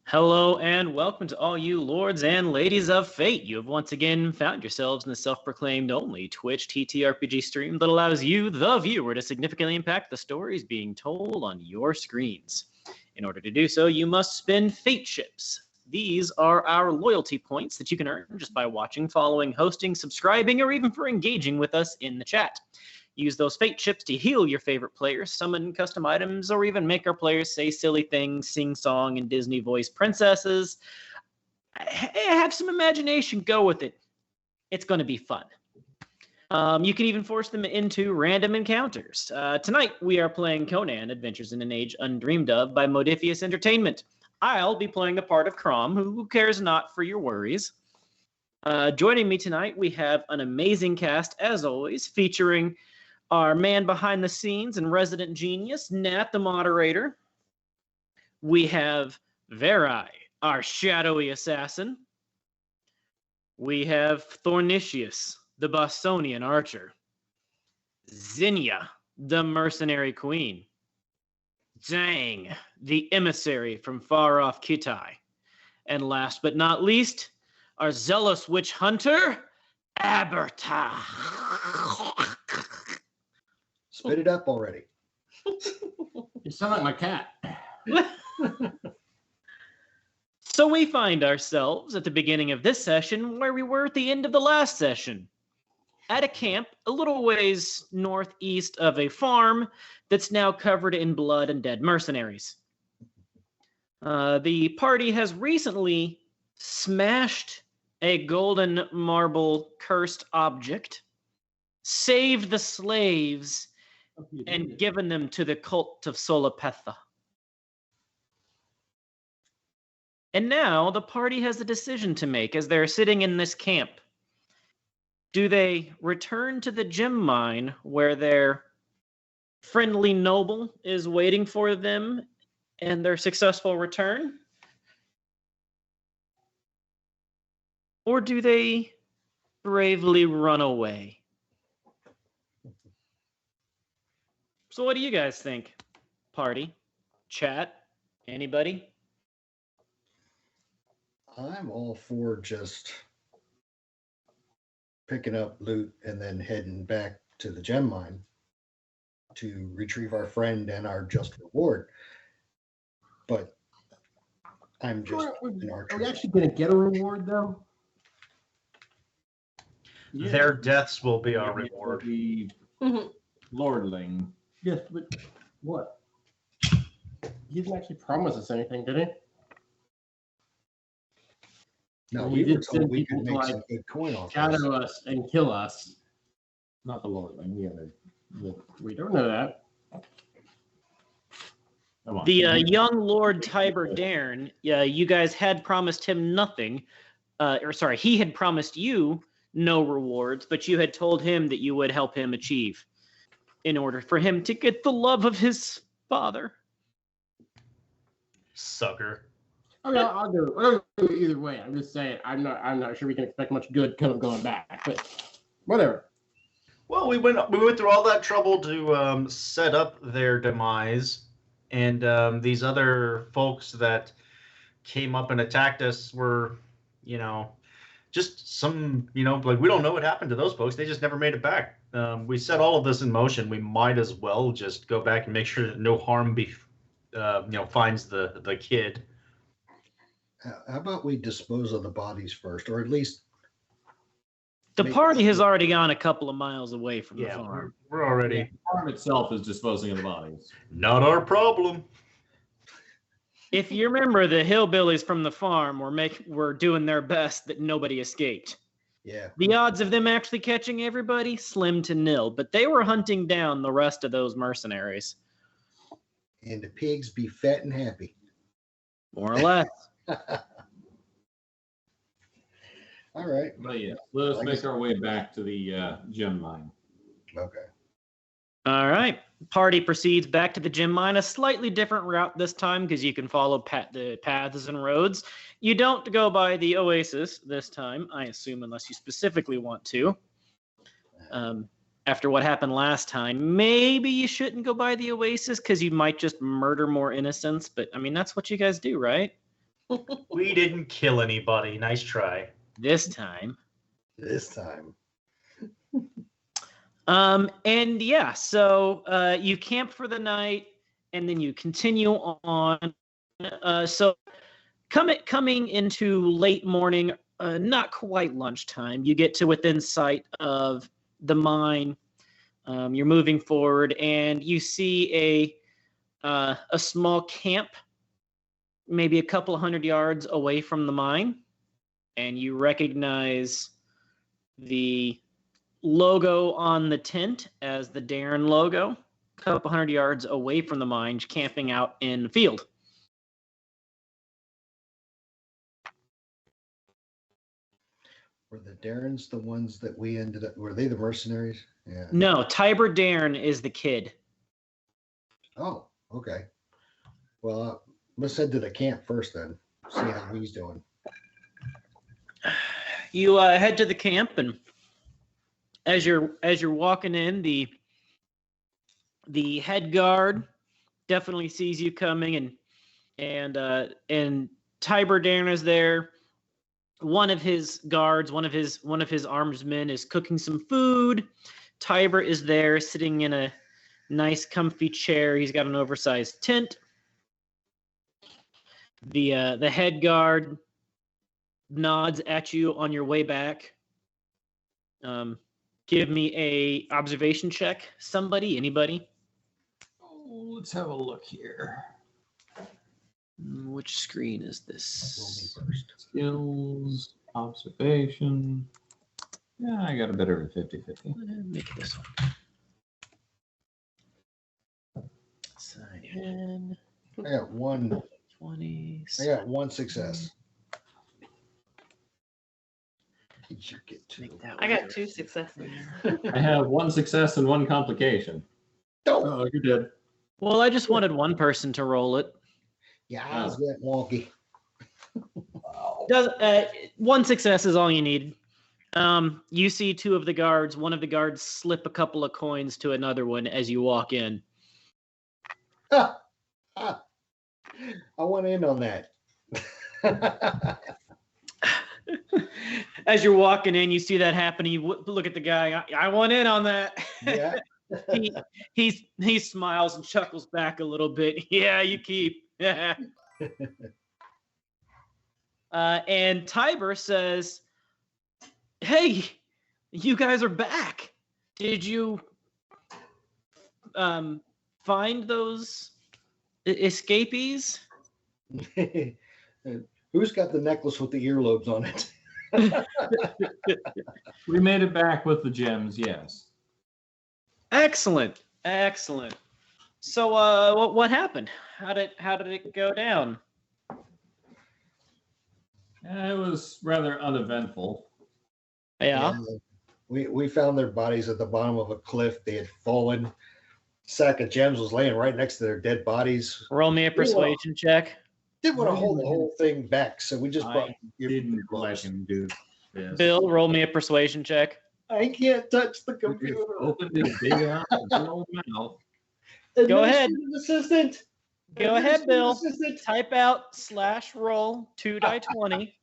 Hello and welcome to all you lords and ladies of fate. You have once again found yourselves in the self-proclaimed only Twitch TTRPG stream that allows you, the viewer, to significantly impact the stories being told on your screens. In order to do so, you must spend fate chips. These are our loyalty points that you can earn just by watching, following, hosting, subscribing, or even for engaging with us in the chat. Use those fate chips to heal your favorite players, summon custom items, or even make our players say silly things, sing song, and Disney voice princesses. Have some imagination, go with it. It's going to be fun. You can even force them into random encounters. Tonight, we are playing Conan, Adventures in an Age Undreamed Of by Modifius Entertainment. I'll be playing the part of Crom, who cares not for your worries. Joining me tonight, we have an amazing cast, as always, featuring our man behind the scenes and resident genius, Nat, the moderator. We have Verai, our shadowy assassin. We have Thornicius, the Bostonian archer. Zinnia, the mercenary queen. Zhang, the emissary from far-off Kitai. And last but not least, our zealous witch hunter, Aberta. Spit it up already. You sound like my cat. So we find ourselves at the beginning of this session where we were at the end of the last session. At a camp a little ways northeast of a farm that's now covered in blood and dead mercenaries. The party has recently smashed a golden marble cursed object, saved the slaves, and given them to the cult of Solapetha. And now the party has a decision to make as they're sitting in this camp. Do they return to the gem mine where their friendly noble is waiting for them and their successful return? Or do they bravely run away? So what do you guys think? Party? Chat? Anybody? I'm all for just picking up loot and then heading back to the gem mine to retrieve our friend and our just reward. But I'm just an archer. Are we actually going to get a reward, though? Their deaths will be our reward. The lordling. Yes, but what? He didn't actually promise us anything, did he? No, He we were did told send we people could to, make like, some good coin off this. Shadow us and kill us. Not the lordling, the other. We don't know that. Come on. The young Lord Tiber Dairn, you guys had promised him nothing. He had promised you no rewards, but you had told him that you would help him achieve in order for him to get the love of his father. Sucker. I mean, I'll do either way. I'm just saying, I'm not sure we can expect much good kind of going back, but whatever. Well, we went through all that trouble to set up their demise, and these other folks that came up and attacked us were, just some, like we don't know what happened to those folks. They just never made it back. We set all of this in motion. We might as well just go back and make sure that no harm finds the kid. How about we dispose of the bodies first, or at least The party has already gone a couple of miles away from the farm. We're already The farm itself is disposing of the bodies. not our problem. If you remember, the hillbillies from the farm were doing their best that nobody escaped. Yeah. The odds of them actually catching everybody, slim to nil, but they were hunting down the rest of those mercenaries. And the pigs be fat and happy. More or less. All right. But yeah, let us make our way back to the gem mine. Okay. All right. Party proceeds back to the gem mine, a slightly different route this time because you can follow the paths and roads. You don't go by the oasis this time, I assume, unless you specifically want to. After what happened last time, maybe you shouldn't go by the oasis because you might just murder more innocents. But I mean, that's what you guys do, right? We didn't kill anybody. Nice try. This time. This time. And yeah, so you camp for the night, and then you continue on. So coming into late morning, not quite lunchtime, you get to within sight of the mine. You're moving forward, and you see a small camp, maybe a couple of 100 yards away from the mine, and you recognize the logo on the tent as the Darren logo, a couple 100 yards away from the mine, camping out in the field. Were the Darrens the ones that we ended up? Were they the mercenaries? Yeah. No, Tiber Darren is the kid. Oh, okay. Well, let's head to the camp first then. See how he's doing. You head to the camp, and as you're walking in, the head guard definitely sees you coming, and Tiber Darren is there. One of his guards, one of his armsmen is cooking some food. Tiber is there, sitting in a nice, comfy chair. He's got an oversized tent. The head guard nods at you on your way back. Give me a observation check. Somebody, anybody? Oh, let's have a look here. Which screen is this? Roll me first. Skills, observation. Yeah, I got a bit over 50-50. Make it this one. Sign I got one. 20. I got one success. Did you get two? I got 2 successes. I have 1 success and 1 complication. Oh, you did. Well, I just wanted one person to roll it. yeah, I was that wonky. Does 1 success is all you need. You see 2 of the guards. One of the guards slip a couple of coins to another one as you walk in. I went in on that. As you're walking in, you see that happening. You look at the guy. I went in on that. Yeah. he smiles and chuckles back a little bit. Yeah, you keep. Yeah. And Tiber says, "Hey, you guys are back. Did you find those escapees?" Who's got the necklace with the earlobes on it? We made it back with the gems, yes. Excellent. So, what happened? How did it go down? It was rather uneventful. Yeah. We found their bodies at the bottom of a cliff. They had fallen. Sack of gems was laying right next to their dead bodies. Roll me a persuasion check. Didn't want to hold the whole thing back, so we just brought. I didn't let him do this. Bill, roll me a persuasion check. I can't touch the Just computer. opened his big ass old mouth. Go ahead. Administrative assistant. Go ahead, Bill. Assistant. Type out /roll 2 die 20.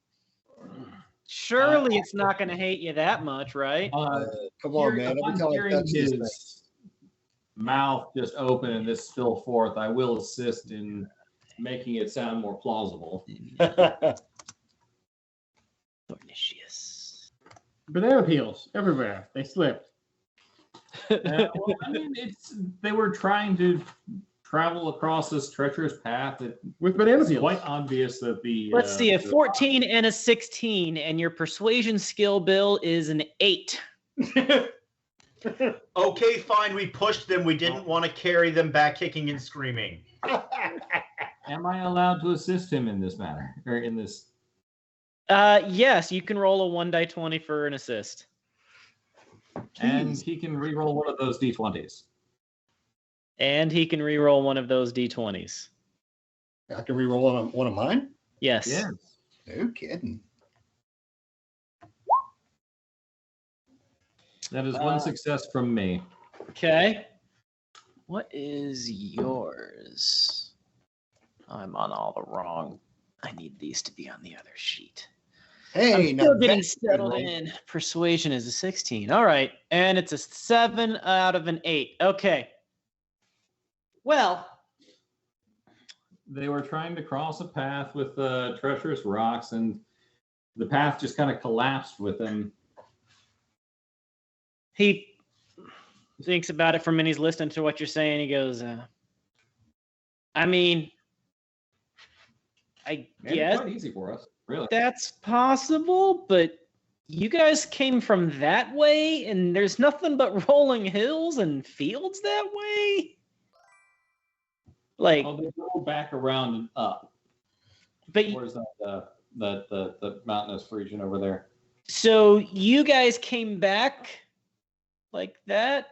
Surely it's not going to hate you that much, right? Come on, man. Every time I Hearing touch this thing. his mouth just open and this spill forth, I will assist in making it sound more plausible. Pernicious. Banana peels everywhere. They slipped. Well, I mean, they were trying to travel across this treacherous path. With banana It's peels. quite obvious that the. Let's see, a 14 and a 16, and your persuasion skill, Bill, is an 8. Okay, fine. We pushed them. We didn't want to carry them back kicking and screaming. Am I allowed to assist him in this matter? Or in this? Yes, you can roll a 1 die 20 for an assist. And he can re-roll one of those d20s. And he can re-roll one of those d20s. I can re-roll one of mine? Yes. Yes. No kidding. That is one success from me. Okay. What is yours? I'm on all the wrong. I need these to be on the other sheet. Hey, I'm now still getting that's good, settled right? in. Persuasion is a 16. All right. And it's a 7 out of an 8. Okay. Well, They were trying to cross a path with treacherous rocks, and the path just kind of collapsed with them. he thinks about it for a minute. He's listening to what you're saying. He goes, I mean, I Made it guess quite easy for us, really. that's possible, but you guys came from that way, and there's nothing but rolling hills and fields that way? Like, Oh, they go back around and up. but Where's the mountainous region over there? so you guys came back like that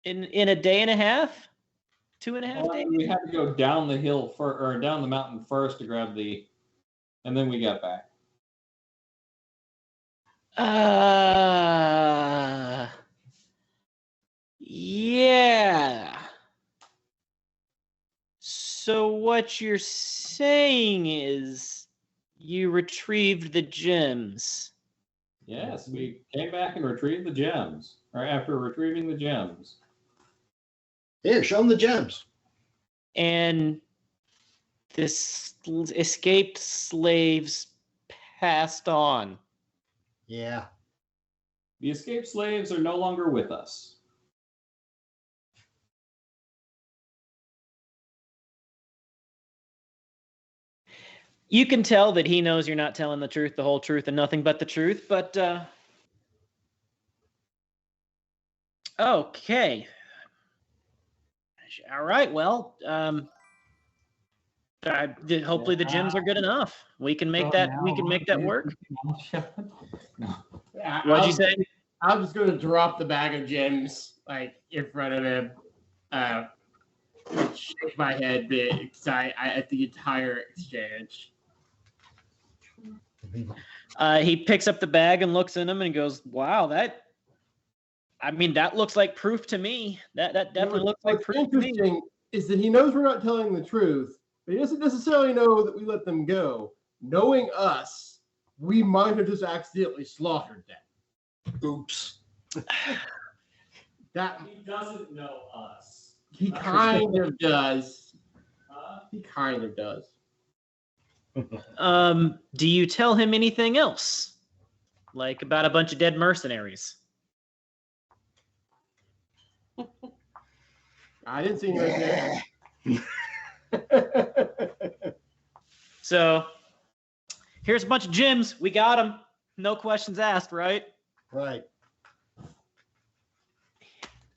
in a day and a half? 2.5 Well, days? we had to go down the hill or down the mountain first to grab and then we got back. Yeah. So what you're saying is you retrieved the gems. Yes, we came back and retrieved the gems. Or after retrieving the gems. Here, show them the gems. And this escaped slaves passed on. Yeah. The escaped slaves are no longer with us. You can tell that he knows you're not telling the truth, the whole truth, and nothing but the truth, but okay. All right, well, hopefully the gems are good enough. We can make that work. What'd you say? I'm just going to drop the bag of gems like in front of him, shake my head big because I at the entire exchange. He picks up the bag and looks in him and goes, "Wow, that looks like proof to me. That definitely looks like proof to me." Interesting is that he knows we're not telling the truth, but he doesn't necessarily know that we let them go. Knowing us, we might have just accidentally slaughtered them. Oops. That He doesn't know us. he kind of does. He kind of does. Do you tell him anything else? Like about a bunch of dead mercenaries? I didn't see any right there. So, here's a bunch of gems. We got them. No questions asked, right? Right.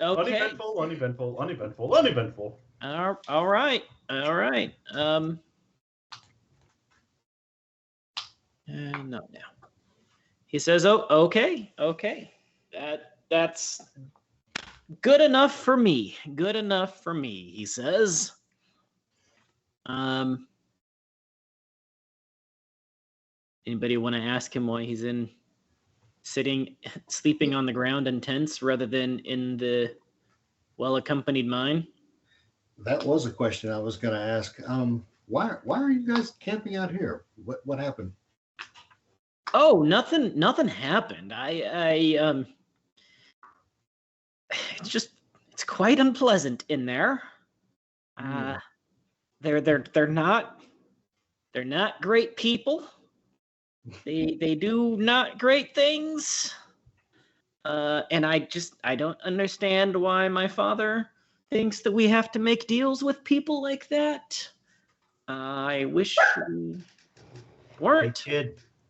Okay. Uneventful. All right. No. He says, "Oh, okay. That's good enough for me. Good enough for me," he says. Anybody want to ask him why he's sleeping on the ground in tents rather than in the well-accompanied mine? That was a question I was going to ask. Why are you guys camping out here? What happened? Oh, nothing happened. It's quite unpleasant in there. They're not great people. They do not great things. And I don't understand why my father thinks that we have to make deals with people like that. I wish we weren't.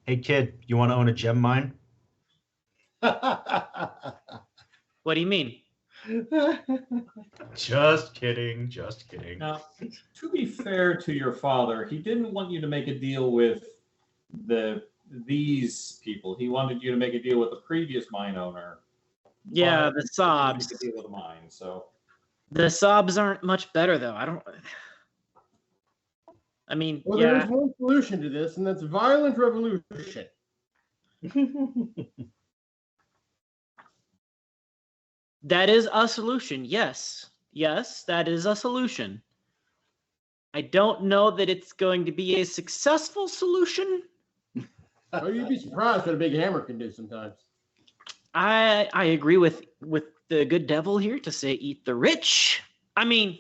Hey kid, you want to own a gem mine? What do you mean? Just kidding. Now, to be fair to your father, he didn't want you to make a deal with these people. He wanted you to make a deal with the previous mine owner. Yeah, But the he Sobs. didn't make a deal with the mine, so. The Sobs aren't much better, though. Well, there's one solution to this, and that's violent revolution. That is a solution. Yes, that is a solution. I don't know that it's going to be a successful solution. Oh, you'd be surprised what a big hammer can do sometimes. I agree with the good devil here to say eat the rich. I mean,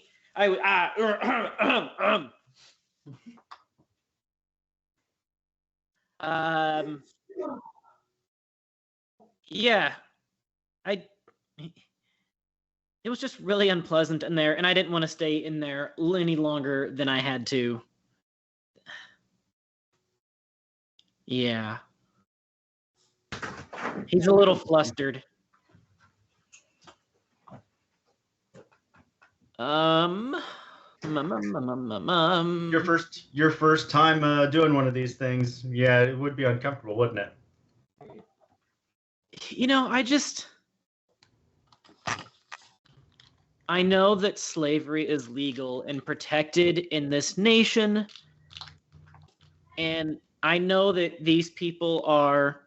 yeah, it was just really unpleasant in there, and I didn't want to stay in there any longer than I had to. Yeah. He's a little flustered. Your first time doing one of these things, yeah, it would be uncomfortable, wouldn't it? You know, I know that slavery is legal and protected in this nation, and I know that these people are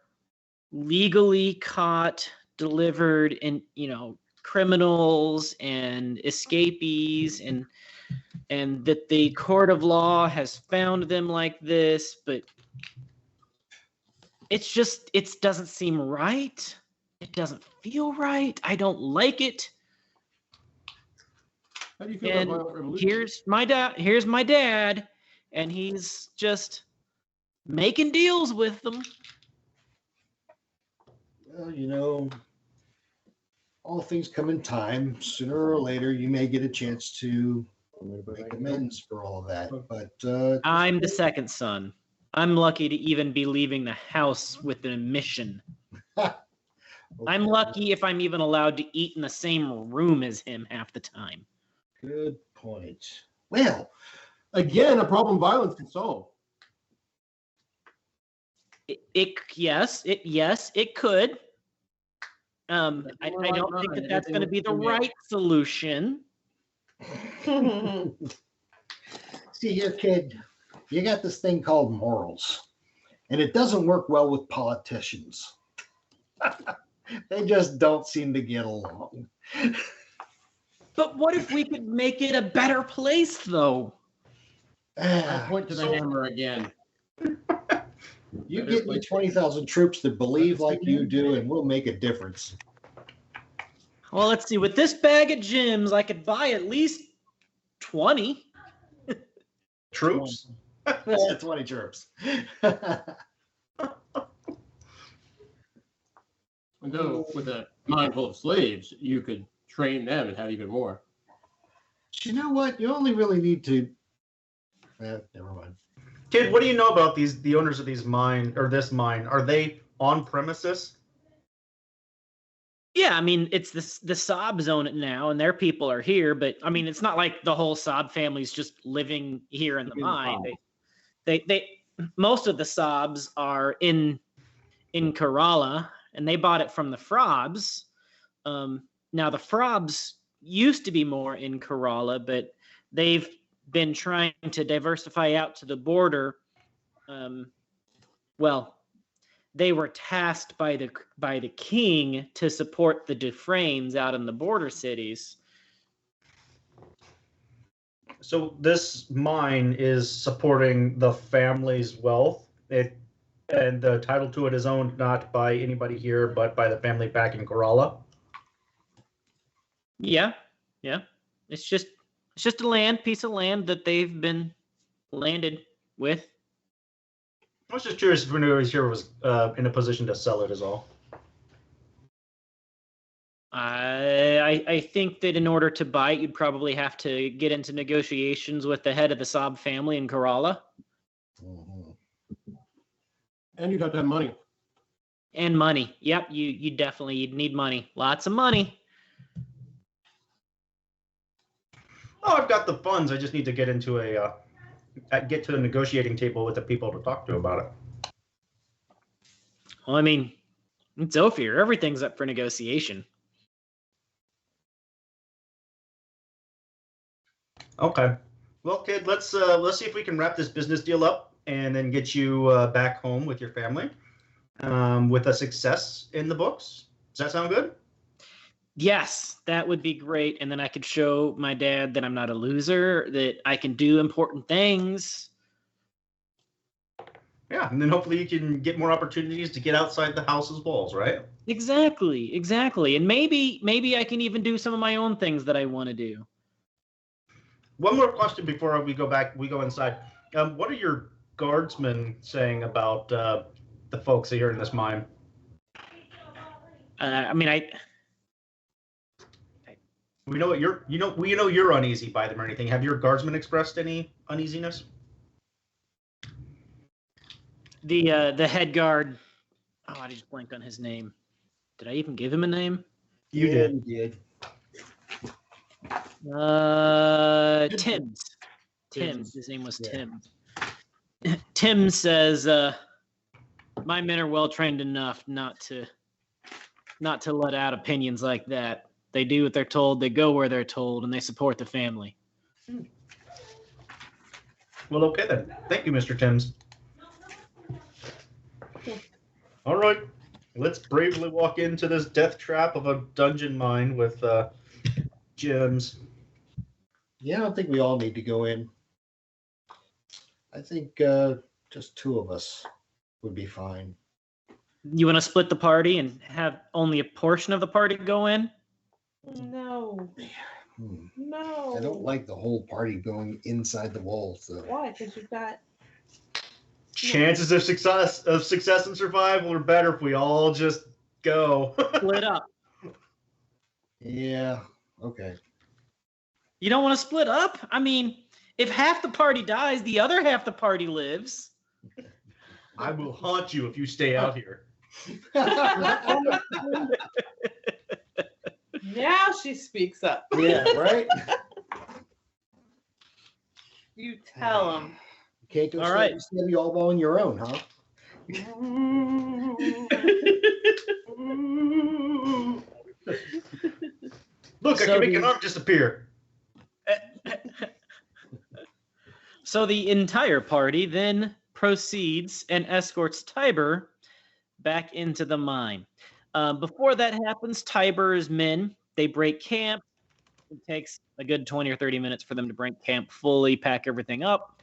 legally caught, delivered, in, you know, criminals and escapees, and that the court of law has found them like this, but it doesn't seem right. It doesn't feel right. I don't like it. How do you feel And about violent revolution? here's my dad, and he's just making deals with them. Well, you know, all things come in time. Sooner or later, you may get a chance to make amends for all of that. But I'm the second son. I'm lucky to even be leaving the house with an admission. I'm lucky if I'm even allowed to eat in the same room as him half the time. Good point. Well, Again, a problem violence can solve. Yes, it could. I don't think that that's going to be the right solution. see here, kid, you got this thing called morals, and it doesn't work well with politicians. They just don't seem to get along. But what if we could make it a better place, though? I point to the hammer again. You get me 20,000 troops that believe like you do, and we'll make a difference. Well, let's see. With this bag of gems, I could buy at least 20. Troops? 20 troops. Though with a mind full of slaves, you could train them and have even more. You know what? You only really need to. Never mind. Kid, what do you know about the owners of this mine? Are they on premises? Yeah, I mean, it's the Saab zone now, and their people are here. But I mean, it's not like the whole Saab family's just living here in the mine. They most of the Saabs are in Kerala, and they bought it from the Frobs. Now the Frobs used to be more in Kerala, but they've been trying to diversify out to the border. Well, they were tasked by the king to support the Dufresnes out in the border cities. So this mine is supporting the family's wealth. And the title to it is owned not by anybody here, but by the family back in Kerala. Yeah. It's just a piece of land that they've been landed with. I was just curious if anybody here was in a position to sell it, is all. I think that in order to buy it, you'd probably have to get into negotiations with the head of the Saab family in Kerala. And you'd have to have money. And money. Yep, you'd need money. Lots of money. Oh, I've got the funds. I just need to get into get to the negotiating table with the people to talk to about it. Well, I mean, it's Ophir. Everything's up for negotiation. Okay. Well, kid, let's see if we can wrap this business deal up and then get you back home with your family with a success in the books. Does that sound good? Yes, that would be great. And then I could show my dad that I'm not a loser, that I can do important things. Yeah, and then hopefully you can get more opportunities to get outside the house's walls, right? Exactly. And maybe I can even do some of my own things that I want to do. One more question before we go inside. What are your guardsmen saying about the folks here in this mine? We know what we know you're uneasy by them or anything. Have your guardsmen expressed any uneasiness? The head guard. Oh, I just blanked on his name. Did I even give him a name? You did. You did. Tim's. Tim's. His name was Yeah. Tim. Tim says, "My men are well trained enough not to let out opinions like that. They do what they're told. They go where they're told, and they support the family." Well, okay then. Thank you, Mr. Timms. All right, let's bravely walk into this death trap of a dungeon mine with gems. Yeah, I don't think we all need to go in. I think just two of us would be fine. You want to split the party and have only a portion of the party go in? No, Hmm. no. I don't like the whole party going inside the walls, though. Why? Because you've got. Chances of success and survival are better if we all just go. Split up. Yeah, okay. You don't want to split up? I mean, if half the party dies, the other half the party lives. I will haunt you if you stay out here. Now she speaks up. Yeah, right? You tell him. Can't go All right. stab you all on your own, huh? Look, I So can make the- an arm disappear. So the entire party then proceeds and escorts Tiber back into the mine. Before that happens, Tiber's men, they break camp. It takes a good 20 or 30 minutes for them to break camp fully, pack everything up.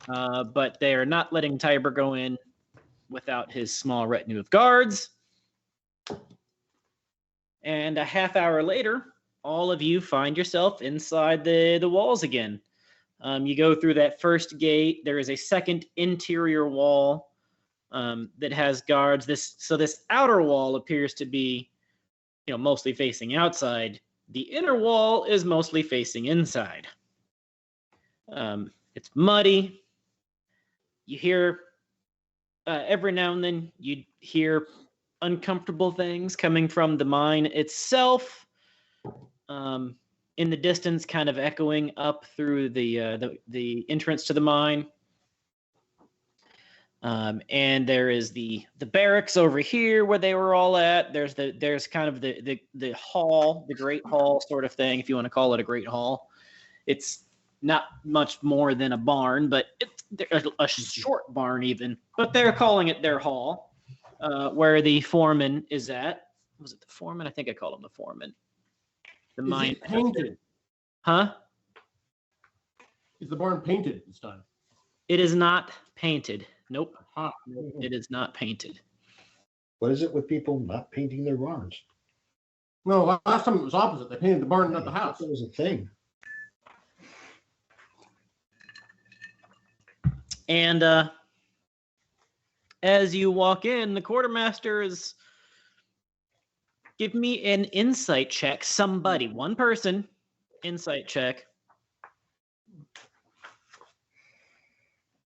But they are not letting Tiber go in without his small retinue of guards. And a half hour later, all of you find yourself inside the walls again. You go through that first gate. There is a second interior wall that has guards. This outer wall appears to be, mostly facing outside. The inner wall is mostly facing inside. It's muddy. You hear every now and then you hear uncomfortable things coming from the mine itself. In the distance, kind of echoing up through the entrance to the mine. And there is the barracks over here where they were all at. There's kind of the hall, the great hall sort of thing, if you want to call it a great hall. It's not much more than a barn, but it's a short barn even. But they're calling it their hall, where the foreman is at. Was it the foreman? I think I called him the foreman. The Is mine it painted? Huh? Is the barn painted this time? It is not painted. Nope. Huh. It is not painted. What is it with people not painting their barns? No, last time it was opposite. They painted the barn, not the I thought house. that was a thing. And as you walk in, the quartermaster is. Give me an insight check. Somebody, one person, insight check.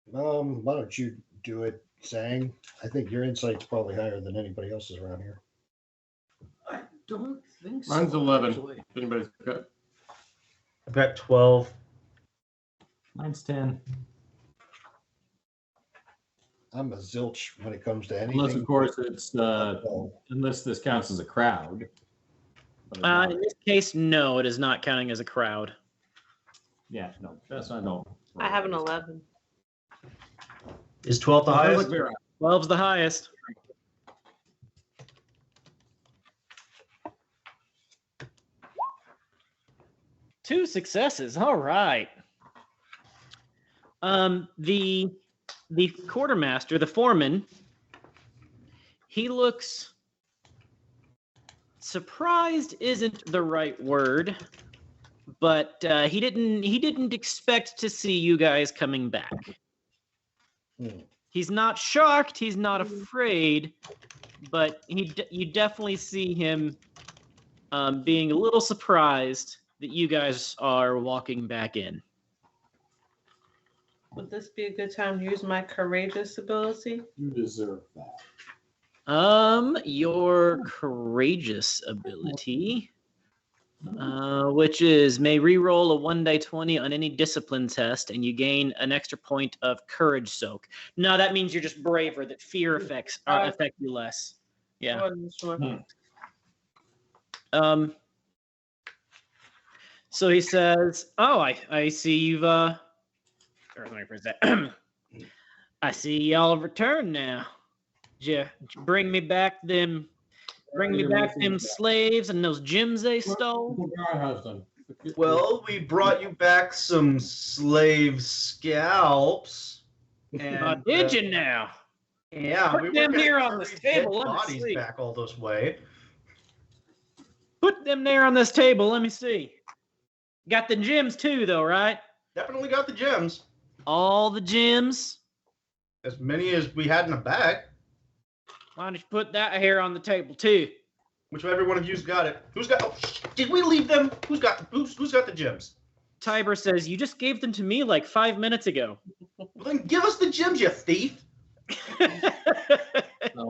Why don't you do it, Sang? I think your insight's probably higher than anybody else's around here. I don't think so. Mine's 11. actually. If anybody's got. I've got 12. Mine's 10. I'm a zilch when it comes to Unless, anything. of course, it's Oh, unless this counts as a crowd. But it's In not. this case, no, it is not counting as a crowd. Yeah, no, that's not no. I have an 11. Is 12 the Sounds highest? like very high. 12's the highest. 2 successes. All right. The quartermaster, the foreman, he looks surprised isn't the right word, but he didn't expect to see you guys coming back. He's not shocked, he's not afraid, but you definitely see him being a little surprised that you guys are walking back in. Would this be a good time to use my courageous ability? You deserve that. Your courageous ability, which is may reroll a 1d20 on any discipline test, and you gain an extra point of courage soak. No, that means you're just braver. That fear effects affect you less. Yeah. I wasn't sure. So he says, "Oh, I see you've or let me phrase that. I see y'all have returned now. Yeah, bring me back them slaves and those gems they stole." Well, we brought you back some slave scalps. And, Did you now? Yeah, Put we them were here gonna on this carry dead table, let me bodies see. back all this way. Put them there on this table. Let me see. Got the gems too, though, right? Definitely got the gems. All the gems. As many as we had in a bag. Why don't you put that here on the table too? Whichever one of you's got it. Who's got? Oh, did we leave them? Who's got the gems? Tiber says, "You just gave them to me like 5 minutes ago." Well, then give us the gems, you thief.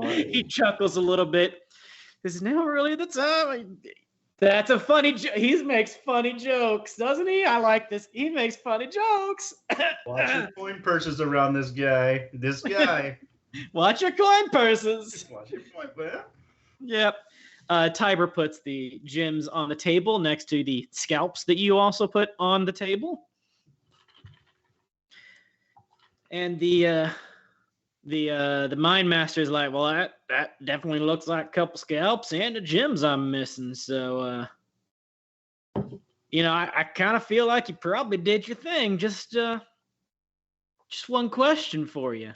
He chuckles a little bit. This is now really the time. That's a funny joke. He makes funny jokes, doesn't he? I like this. He makes funny jokes. Watch your coin purses around this guy. Watch your coin purses. Watch your coin, man. Yep. Tiber puts the gems on the table next to the scalps that you also put on the table. And the mine master's like, "Well, that definitely looks like a couple scalps and the gems I'm missing. So, I kind of feel like you probably did your thing. Just one question for you.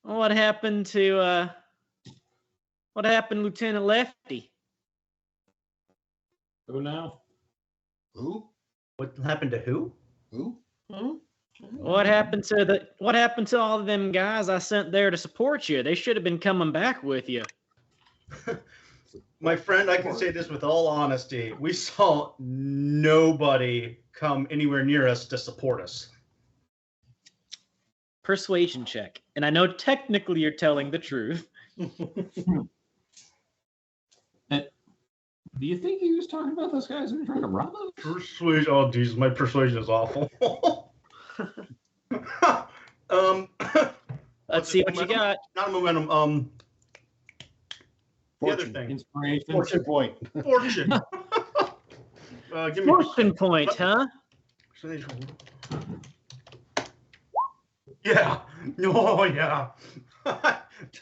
What happened to Lieutenant Lefty?" Who now? Who? What happened to who? Who? What happened to all of them guys I sent there to support you? They should have been coming back with you. My friend, I can say this with all honesty. We saw nobody come anywhere near us to support us. Persuasion check. And I know technically you're telling the truth. Do you think he was talking about those guys who were trying to rob us? Persuasion. Oh, Jesus, my persuasion is awful. Let's see what you got. Not a momentum. The other thing. Inspiration. Fortune point. Fortune. Give me Fortune point, huh? Yeah. Oh, yeah.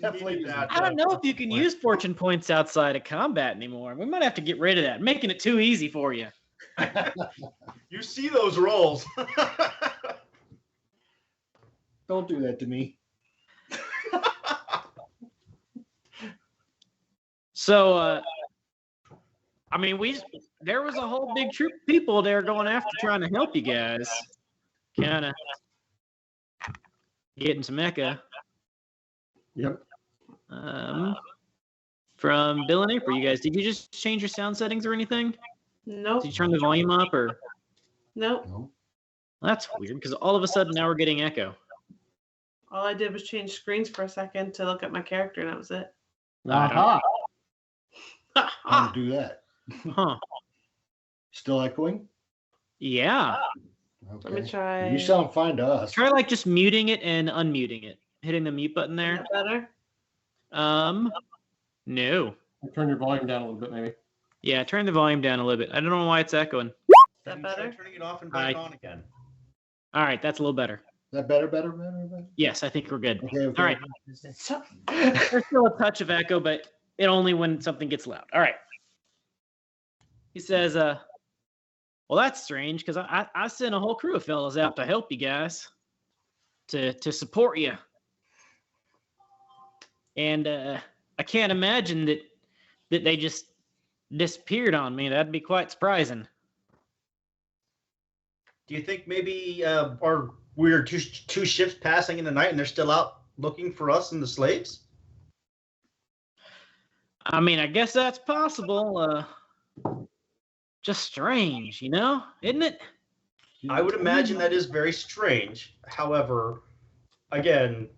Definitely that. I don't know if you can use fortune points outside of combat anymore. We might have to get rid of that, making it too easy for you. You see those rolls. Don't do that to me. So, there was a whole big troop of people there going after trying to help you guys. Kind of getting some echo. Yep. From Bill and April, you guys, did you just change your sound settings or anything? Nope. Did you turn the volume up or? Nope. No. That's weird because all of a sudden now we're getting echo. All I did was change screens for a second to look at my character, and that was it. Aha. How to do that? Huh. Still echoing? Yeah. Let me Okay. try. You sound fine to us. Try like just muting it and unmuting it. Hitting the mute button Is there. that better? No. Turn your volume down a little bit, maybe. Yeah, turn the volume down a little bit. I don't know why it's echoing. Is that better? Turning it off and back Hi. on again. All right, that's a little better. Is that better? Yes, I think we're good. Okay. All right. There's still a touch of echo, but it only when something gets loud. All right. He says, well, that's strange because I sent a whole crew of fellas out to help you guys, to support you. And I can't imagine that they just disappeared on me. That'd be quite surprising. Do you think maybe we're two ships passing in the night and they're still out looking for us and the slaves? I mean, I guess that's possible. Just strange, isn't it? I would imagine that is very strange. However, again,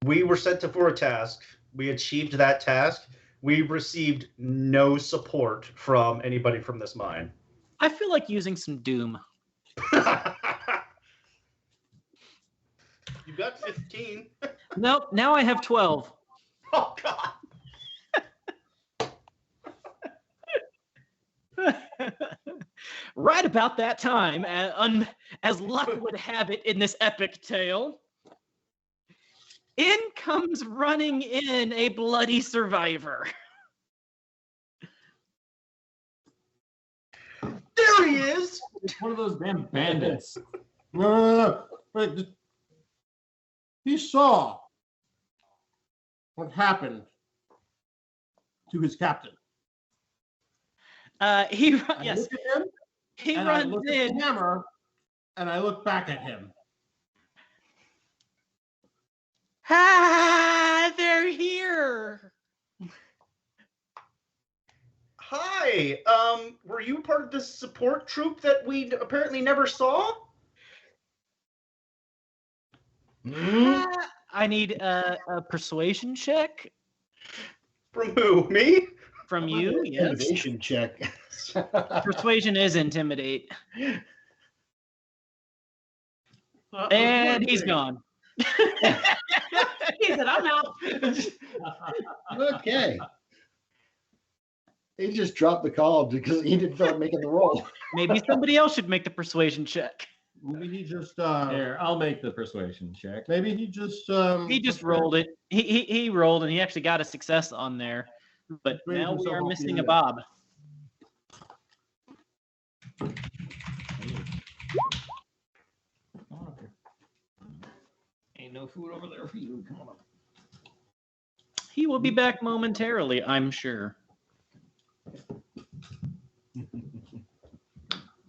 we were sent for a task. We achieved that task. We received no support from anybody from this mine. I feel like using some Doom. You got 15. Nope, now I have 12. Oh, God. Right about that time, as luck would have it in this epic tale, in comes running in a bloody survivor. There he is! It's one of those damn bandits. No. Wait, he saw what happened to his captain. He I yes, look at him, he and I runs look at in. the hammer, and I look back at him. Ah, they're here. Hi. Were you part of this support troop that we apparently never saw? I need a persuasion check From who? Me? from you. Yes. Intimidation check. Persuasion is intimidate. Uh-oh. And he's gone. He said, I'm out. Okay. He just dropped the call because he didn't feel like making the roll. Maybe somebody else should make the persuasion check. Maybe he just Here, I'll make the persuasion check. maybe he just He just rolled it. He rolled and he actually got a success on there. But Raise now we himself are off missing the a Bob. Come on up here. Ain't no food over there for you. Come on up. He will be back momentarily, I'm sure.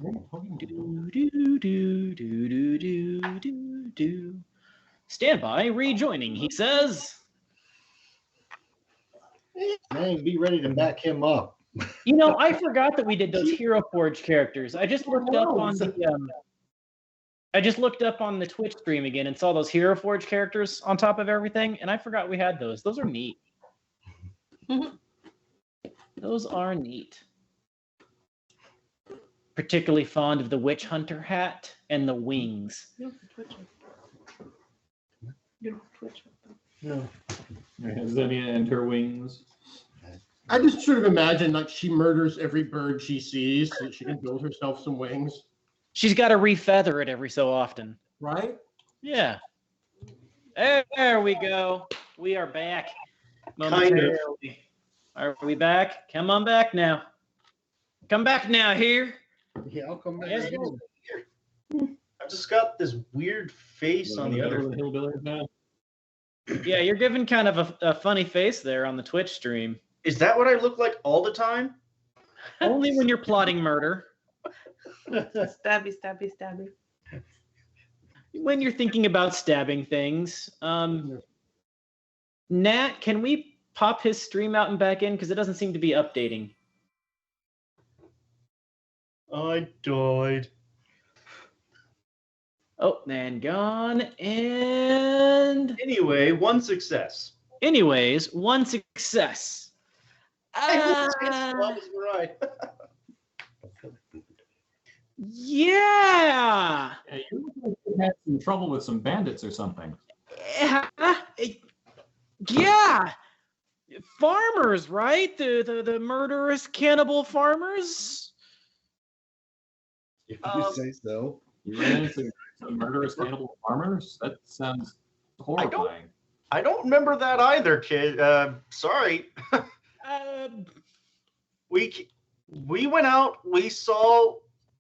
Do, do, do, do, do, do, do. Stand by, rejoining, he says. Man, be ready to back him up. I forgot that we did those Hero Forge characters. I just looked up on the Twitch stream again and saw those Hero Forge characters on top of everything, and I forgot we had those. Those are neat. Those are neat. Particularly fond of the Witch Hunter hat and the wings. You don't have to twitch with them. You don't have to twitch with them. No. Has any enter wings? I just sort of imagine like she murders every bird she sees so that she can build herself some wings, She's got to refeather it every so often. right? Yeah. There we go. We are back. Kind of. Momentarily. Are we back? Come on back now. Come back now here. Yeah, I'll come back. Yes, again. I've just got this weird face on the other. The hillbillies now. Yeah, you're giving kind of a funny face there on the Twitch stream. Is that what I look like all the time? Only when you're plotting murder. Stabby, stabby, stabby. When you're thinking about stabbing things. Nat, can we pop his stream out and back in? Because it doesn't seem to be updating. I died. Oh, and gone. And Anyway, one success. anyways, one success. I was right. Yeah. Yeah, you look like you had some trouble with some bandits or something. Yeah. Farmers, right? The murderous cannibal farmers. If you say so. You ran into some murderous cannibal farmers? That sounds horrifying. I don't remember that either, kid. Sorry. Uh, We We went out, we saw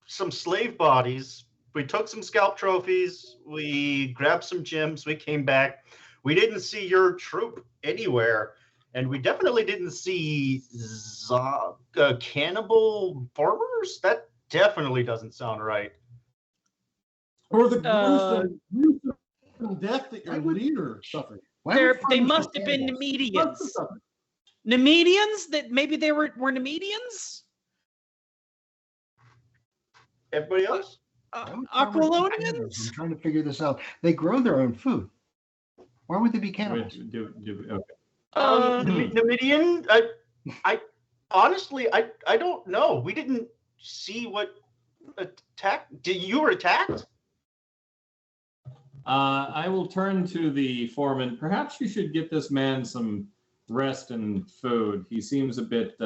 some slave bodies, we took some scalp trophies, we grabbed some gems, we came back. We didn't see your troop anywhere, and we definitely didn't see cannibal farmers. That definitely doesn't sound right. Or the gruesome death that your leader suffered. They must have been Nemedians. Nemedians? That maybe they were Nemedians? Everybody else? Aquilonians? I'm trying to figure this out. They grow their own food. Why would they be cannibals? Numidian? I honestly, I don't know. We didn't see what attack. You were attacked? I will turn to the foreman. Perhaps you should get this man some rest and food. He seems a bit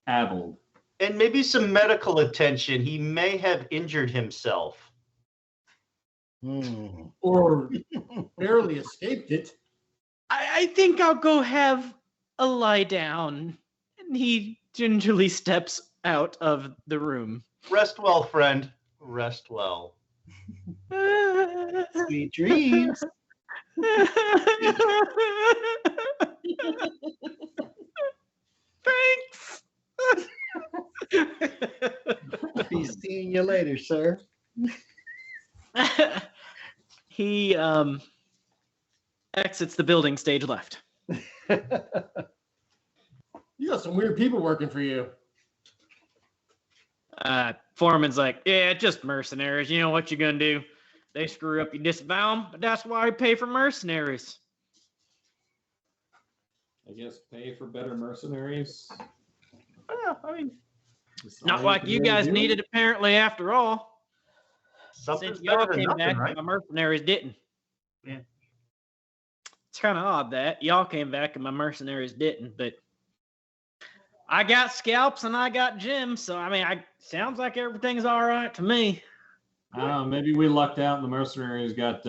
addled. And maybe some medical attention. He may have injured himself. Or barely escaped it. I think I'll go have a lie down. And he gingerly steps out of the room. Rest well, friend. Rest well. Sweet dreams. Thanks. Be seeing you later, sir. He exits the building stage left. You got some weird people working for you. Foreman's like, yeah, just mercenaries. You know what you're gonna do? They screw up, you disavow them, but that's why I pay for mercenaries. I guess pay for better mercenaries. Yeah, I mean, Not like you guys needed, apparently, after all. something's Since y'all better than came nothing, back, right? my mercenaries didn't. Yeah. It's kind of odd that y'all came back and my mercenaries didn't, but I got scalps and I got gems, so I mean, sounds like everything's all right to me. Maybe we lucked out and the mercenaries got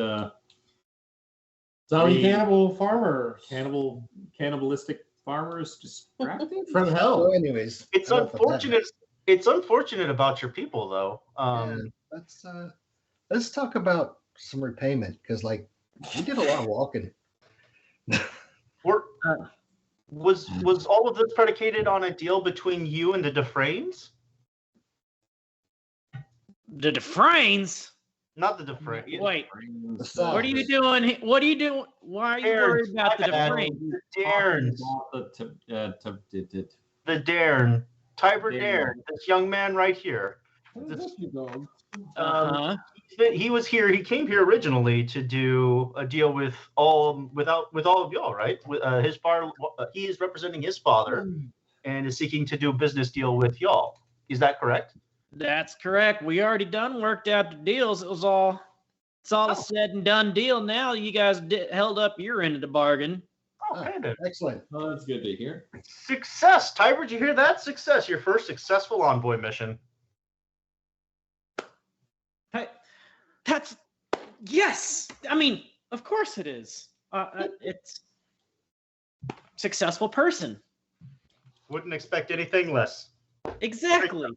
Zombie The- cannibal farmers. cannibalistic farmers distracted. From So, hell. anyways, It's enough of that. unfortunate. It's unfortunate about your people, though. Let's talk about some repayment because, like, we did a lot of walking. Was all of this predicated on a deal between you and the Dufresnes? The Dufresnes? Not the Dufresnes. Wait, The what are you doing? What are you doing? Why are you worried about the Dufresnes? The Dairns. The Dairn. Tiber Dairn. This young man right here. Uh-huh. He was here. He came here originally to do a deal with all of y'all, right? He is representing his father and is seeking to do a business deal with y'all. Is that correct? That's correct. We already worked out the deals. It's all a said and done deal. Now you guys held up your end of the bargain. Okay, then. Excellent. Well, that's good to hear. Success, Tiber. Did you hear that? Success. Your first successful envoy mission. Hey, that's yes. I mean, of course it is. It's successful person. Wouldn't expect anything less. Exactly.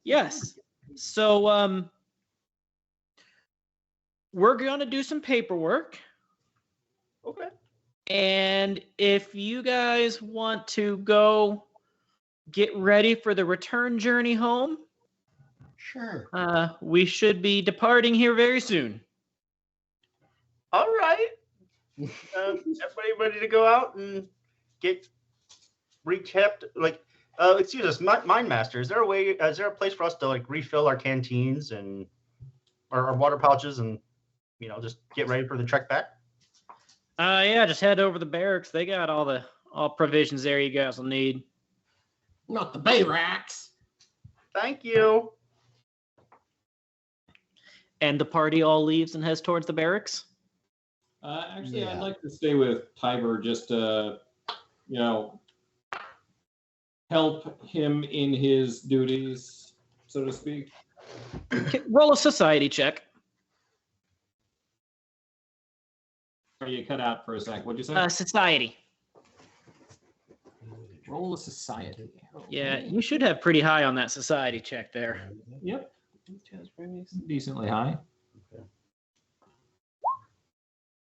Yes. So we're going to do some paperwork. Okay. And if you guys want to go get ready for the return journey home, Sure. we should be departing here very soon. All right. Everybody ready to go out and get recapped? Like, excuse us, Mine Master. Is there a place for us to like refill our canteens and our water pouches and just get ready for the trek back? Yeah, just head over to the barracks. They got all provisions there you guys will need. Not the bay racks. Thank you. And the party all leaves and heads towards the barracks? Actually, Yeah. I'd like to stay with Tiber just to, help him in his duties, so to speak. Roll a society check. Or you cut out for a sec. What'd you say? Society. Roll a society. Yeah, you should have pretty high on that society check there. Yep. Decently high.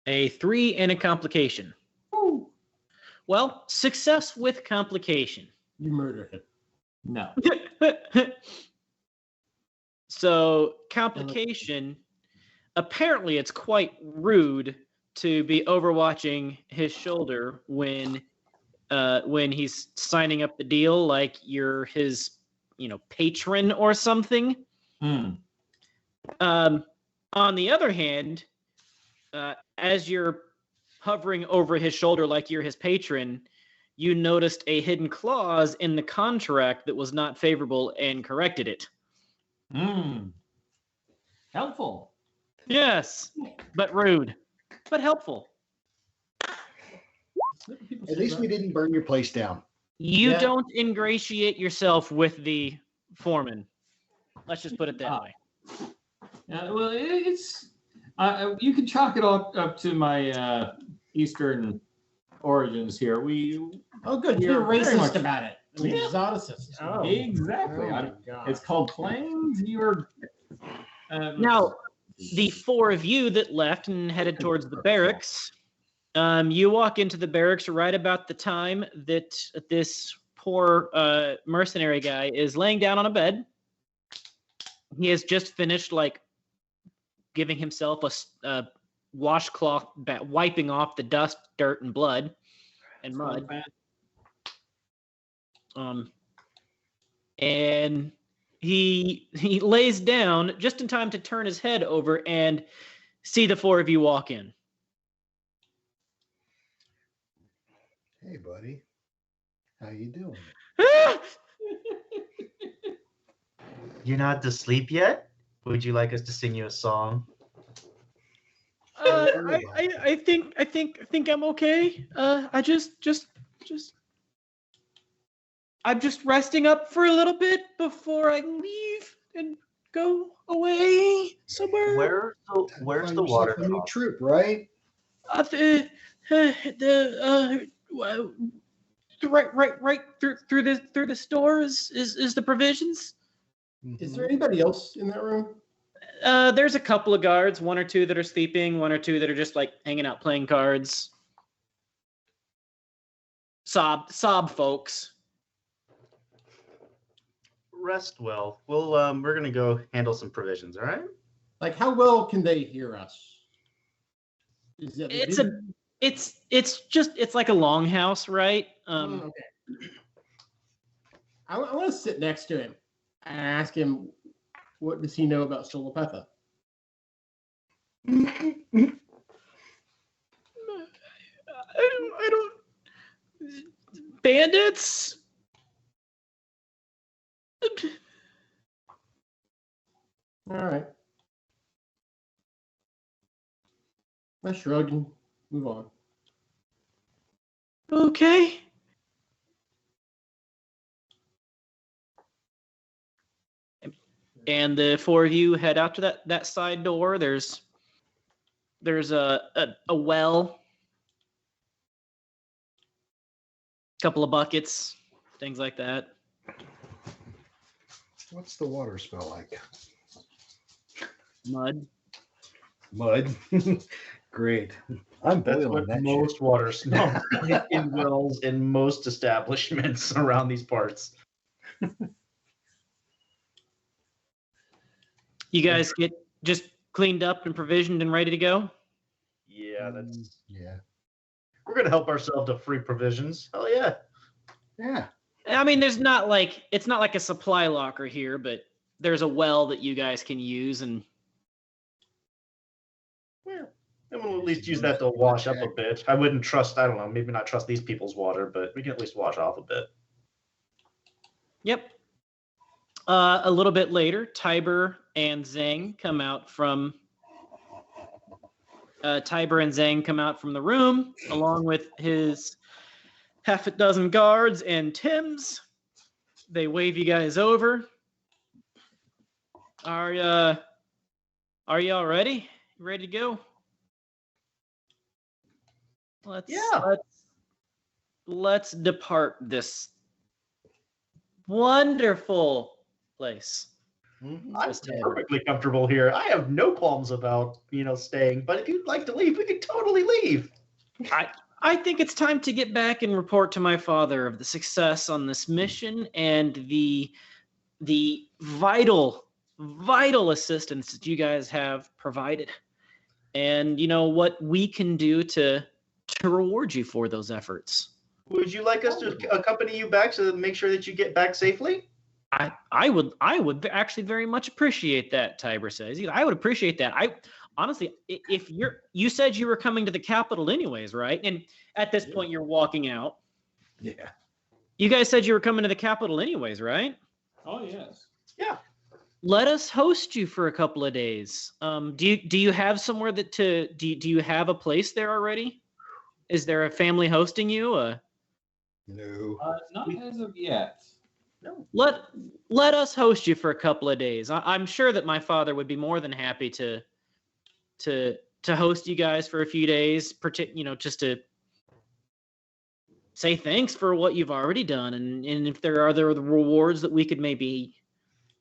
A 3 and a complication. Ooh, Well, success with complication. you murdered him. No. So, complication, apparently it's quite rude to be overwatching his shoulder when he's signing up the deal like you're his, patron or something. Hmm. On the other hand, as you're hovering over his shoulder like you're his patron, you noticed a hidden clause in the contract that was not favorable and corrected it. Hmm. Helpful. Yes, but rude, but helpful. At least we didn't burn your place down. You Yeah. don't ingratiate yourself with the foreman. Let's just put it that way. Well, it's you can chalk it all up to my Eastern origins here. Oh, good. You're You're very racist much- about it. I mean, Yeah. exoticist. Oh, Exactly. Oh, my God. It's called Plains. You're Now, the four of you that left and headed towards the barracks, you walk into the barracks right about the time that this poor mercenary guy is laying down on a bed. He has just finished giving himself a washcloth, wiping off the dust, dirt, and blood and mud. And he lays down just in time to turn his head over and see the four of you walk in. Hey, buddy. How you doing? You're not asleep yet? Would you like us to sing you a song? I think I'm okay. I'm just resting up for a little bit before I leave and go away somewhere. Where's Find the yourself water a new trough? troop, right? Right through the store is the provisions. Is there anybody else in that room? There's a couple of guards, one or two that are sleeping, one or two that are just hanging out playing cards. Sob folks. Rest well. We're gonna go handle some provisions. All right. Like, how well can they hear us? Is that It's like a longhouse, right? Okay. I want to sit next to him and ask him, what does he know about Solopetha? I don't. Bandits. All right. I shrug and move on. Okay. And the four of you head out to that side door. There's a well, couple of buckets, things like that. What's the water smell like? Mud. Mud. Great. I'm That's boiling what that most water smells like in wells in most establishments around these parts. You guys get just cleaned up and provisioned and ready to go? Yeah, that's. Yeah. We're gonna help ourselves to free provisions. Hell yeah. Yeah. I mean, it's not like a supply locker here, but there's a well that you guys can use, and Yeah. And we'll at least use that to wash up a bit. I wouldn't trust. I don't know. Maybe not trust these people's water, but we can at least wash off a bit. yep. A little bit later, Tiber and Zhang come out from the room, along with his half a dozen guards and Tim's. They wave you guys over. Are y'all ready? Ready to go? let's depart this wonderful place. Mhm. I'm This tavern. perfectly comfortable here. I have no qualms about, staying. But if you'd like to leave, we can totally leave. I think it's time to get back and report to my father of the success on this mission and the vital assistance that you guys have provided, and what we can do to reward you for those efforts. Would you like us to accompany you back so that make sure that you get back safely? I would actually very much appreciate that. Tiber says, I would appreciate that. I honestly, if you said you were coming to the capital anyways, right? And at this point you're walking out. Yeah. You guys said you were coming to the capital anyways, right? Oh yes. Yeah. Let us host you for a couple of days. Do you have somewhere do you have a place there already? Is there a family hosting you? No. Not as of yet. No. Let us host you for a couple of days. I'm sure that my father would be more than happy to host you guys for a few days, just to say thanks for what you've already done, and if there are other rewards that we could maybe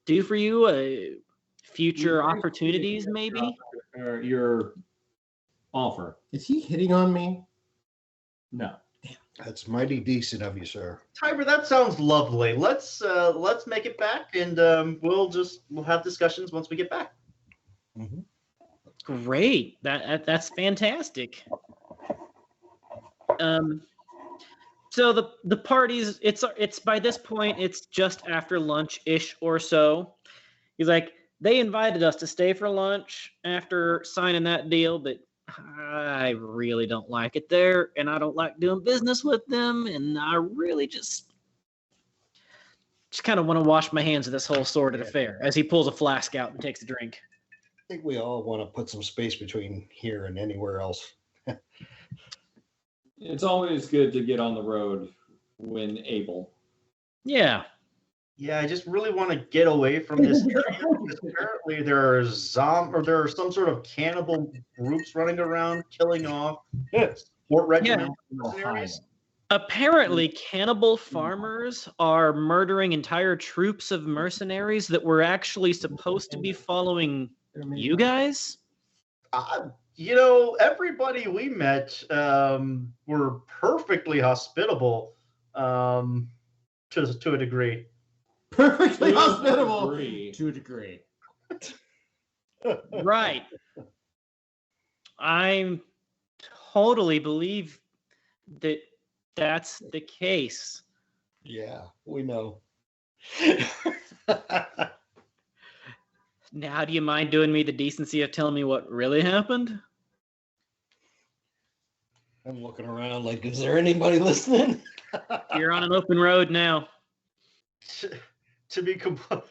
do for you, future opportunities maybe. Or your offer. Is he hitting on me? No. That's mighty decent of you, sir. Tiber, that sounds lovely. Let's make it back, and we'll have discussions once we get back. Mhm. Great. That's fantastic. So the parties, it's by this point it's just after lunch-ish or so. He's like, they invited us to stay for lunch after signing that deal, but I really don't like it there, and I don't like doing business with them, and I really just kind of want to wash my hands of this whole sordid affair. As he pulls a flask out and takes a drink. I think we all want to put some space between here and anywhere else. It's always good to get on the road when able. Yeah. Yeah, I just really want to get away from this area because apparently there are some sort of cannibal groups running around, killing off sport regiments. mercenaries. Apparently, cannibal farmers are murdering entire troops of mercenaries that were actually supposed to be following you guys. Everybody we met were perfectly hospitable to a degree. Perfectly To a hospitable degree. to a degree. Right. I totally believe that that's the case. Yeah, we know. Now, do you mind doing me the decency of telling me what really happened? I'm looking around like, is there anybody listening? You're on an open road now. To be complete,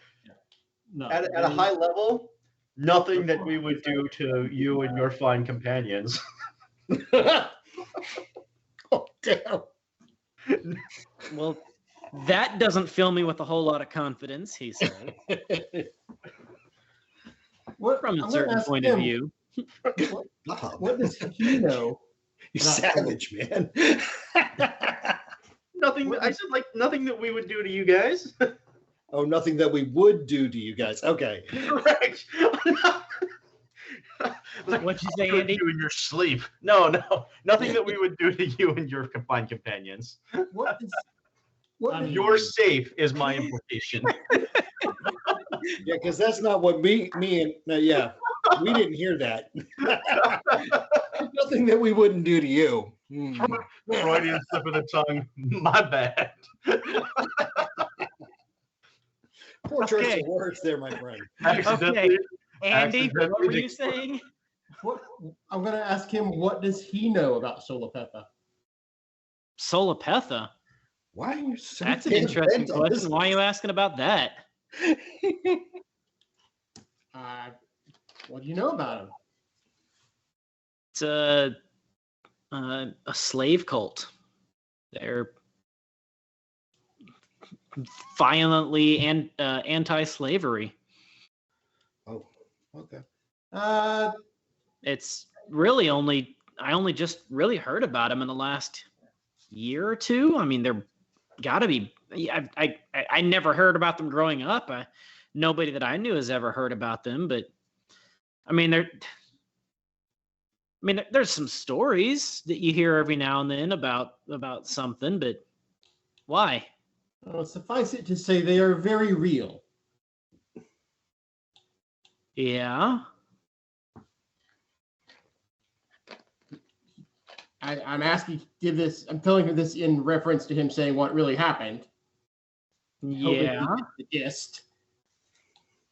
No. at a high level, nothing that we would do to you and your fine companions. Oh, damn. Well, that doesn't fill me with a whole lot of confidence, he said, What, from a I'm gonna certain ask point him, of view. What does he know? You Not savage, man. Nothing. I said nothing that we would do to you guys. Oh, nothing that we would do to you guys. Okay. Correct. What'd you say, Do Andy? you in your sleep? No, nothing that we would do to you and your fine companions. What is You're safe is my implication. Yeah, because that's not what me and yeah, we didn't hear that. Nothing that we wouldn't do to you. Freudian slip of the tongue. My bad. Poor choice Okay. of words there, my friend. Accidentally. Andy, what were you Accidentally saying? What I'm gonna ask him, what does he know about Solopetha? Solopetha? Why are you so That's an damn interesting bent on this? question. Why are you asking about that? What do you know about him? It's a slave cult. They're violently and anti-slavery. Oh, okay. It's really I only just really heard about him in the last year or two. I mean, they're got to be. I never heard about them growing up. Nobody that I knew has ever heard about them. But I mean, there's some stories that you hear every now and then about something. But why? Well, suffice it to say, they are very real. Yeah. I'm asking, give this. I'm telling you this in reference to him saying what really happened. Hoping Yeah. you get the gist